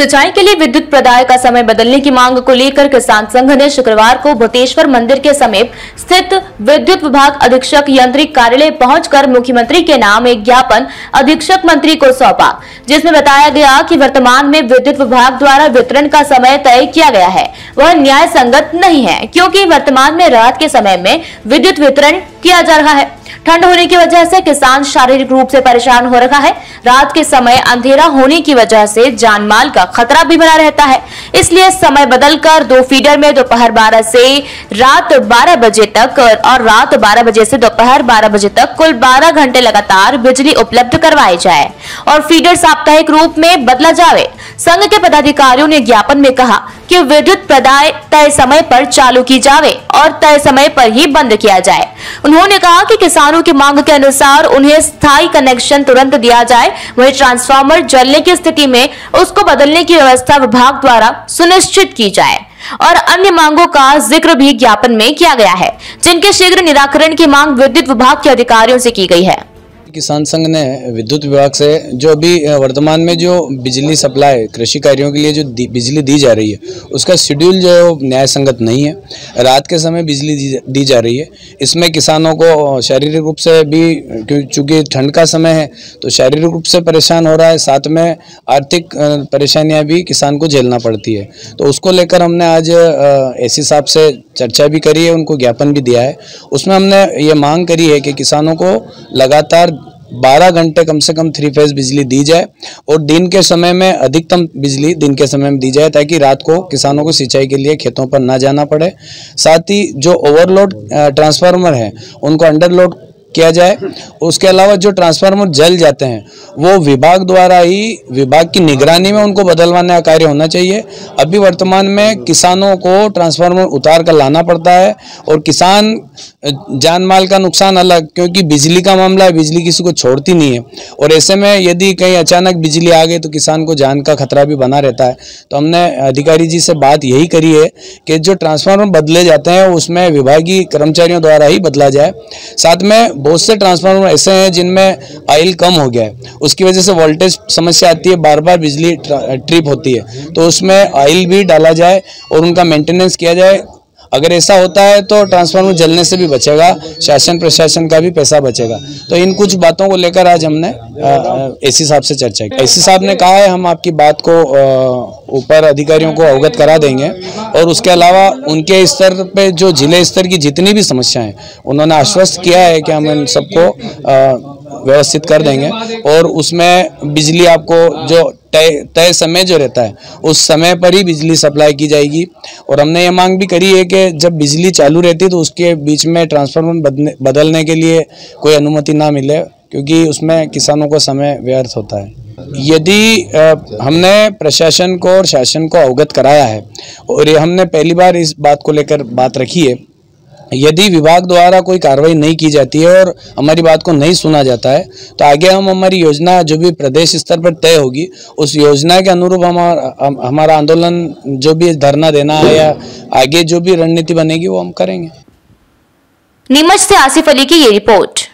सिंचाई के लिए विद्युत प्रदाय का समय बदलने की मांग को लेकर किसान संघ ने शुक्रवार को भूतेश्वर मंदिर के समीप स्थित विद्युत विभाग अधीक्षक यांत्रिक कार्यालय पहुंचकर मुख्यमंत्री के नाम एक ज्ञापन अधीक्षक मंत्री को सौंपा, जिसमें बताया गया कि वर्तमान में विद्युत विभाग द्वारा वितरण का समय तय किया गया है वह न्याय संगत नहीं है, क्योंकि वर्तमान में रात के समय में विद्युत वितरण किया जा रहा है। ठंड होने की वजह से किसान शारीरिक रूप से परेशान हो रहा है। रात के समय अंधेरा होने की वजह से जान माल का खतरा भी बना रहता है, इसलिए समय बदलकर 2 फीडर में दोपहर 12 से रात 12 बजे तक और रात 12 बजे से दोपहर 12 बजे तक कुल 12 घंटे लगातार बिजली उपलब्ध करवाई जाए और फीडर साप्ताहिक रूप में बदला जाए। संघ के पदाधिकारियों ने ज्ञापन में कहा कि विद्युत प्रदाय तय समय पर चालू की जाए और तय समय पर ही बंद किया जाए। उन्होंने कहा कि किसानों की मांग के अनुसार उन्हें स्थायी कनेक्शन तुरंत दिया जाए, वहीं ट्रांसफार्मर जलने की स्थिति में उसको बदलने की व्यवस्था विभाग द्वारा सुनिश्चित की जाए और अन्य मांगों का जिक्र भी ज्ञापन में किया गया है, जिनके शीघ्र निराकरण की मांग विद्युत विभाग के अधिकारियों से की गई है। किसान संघ ने विद्युत विभाग से जो अभी वर्तमान में जो बिजली सप्लाई कृषि कार्यों के लिए जो बिजली दी जा रही है उसका शेड्यूल जो है वो न्याय संगत नहीं है। रात के समय बिजली दी जा रही है, इसमें किसानों को शारीरिक रूप से भी, चूँकि ठंड का समय है तो शारीरिक रूप से परेशान हो रहा है, साथ में आर्थिक परेशानियां भी किसान को झेलना पड़ती है। तो उसको लेकर हमने आज एसी साहब से चर्चा भी करी है, उनको ज्ञापन भी दिया है। उसमें हमने ये मांग करी है कि किसानों को लगातार 12 घंटे कम से कम 3 फेज बिजली दी जाए और दिन के समय में अधिकतम बिजली दिन के समय में दी जाए, ताकि रात को किसानों को सिंचाई के लिए खेतों पर ना जाना पड़े। साथ ही जो ओवरलोड ट्रांसफार्मर है उनको अंडरलोड किया जाए। उसके अलावा जो ट्रांसफार्मर जल जाते हैं वो विभाग द्वारा ही विभाग की निगरानी में उनको बदलवाने का कार्य होना चाहिए। अभी वर्तमान में किसानों को ट्रांसफार्मर उतार कर लाना पड़ता है और किसान जान माल का नुकसान अलग, क्योंकि बिजली का मामला है, बिजली किसी को छोड़ती नहीं है और ऐसे में यदि कहीं अचानक बिजली आ गई तो किसान को जान का खतरा भी बना रहता है। तो हमने अधिकारी जी से बात यही करी है कि जो ट्रांसफार्मर बदले जाते हैं उसमें विभागीय कर्मचारियों द्वारा ही बदला जाए। साथ में बहुत से ट्रांसफार्मर ऐसे हैं जिनमें ऑयल कम हो गया है, उसकी वजह से वोल्टेज समस्या आती है, बार बार बिजली ट्रिप होती है, तो उसमें ऑयल भी डाला जाए और उनका मेंटेनेंस किया जाए। अगर ऐसा होता है तो ट्रांसफार्मर जलने से भी बचेगा, शासन प्रशासन का भी पैसा बचेगा। तो इन कुछ बातों को लेकर आज हमने एसी साहब से चर्चा की। एसी साहब ने कहा है हम आपकी बात को ऊपर अधिकारियों को अवगत करा देंगे और उसके अलावा उनके स्तर पे जो जिले स्तर की जितनी भी समस्याएं उन्होंने आश्वस्त किया है कि हम इन सबको व्यवस्थित कर देंगे और उसमें बिजली आपको जो तय समय जो रहता है उस समय पर ही बिजली सप्लाई की जाएगी। और हमने ये मांग भी करी है कि जब बिजली चालू रहती है तो उसके बीच में ट्रांसफार्मर बदलने के लिए कोई अनुमति ना मिले, क्योंकि उसमें किसानों को समय व्यर्थ होता है। यदि हमने प्रशासन को और शासन को अवगत कराया है और ये हमने पहली बार इस बात को लेकर बात रखी है, यदि विभाग द्वारा कोई कार्रवाई नहीं की जाती है और हमारी बात को नहीं सुना जाता है तो आगे हम हमारी योजना जो भी प्रदेश स्तर पर तय होगी उस योजना के अनुरूप हमारा आंदोलन जो भी धरना देना है या आगे जो भी रणनीति बनेगी वो हम करेंगे। नीमच से आसिफ अली की ये रिपोर्ट।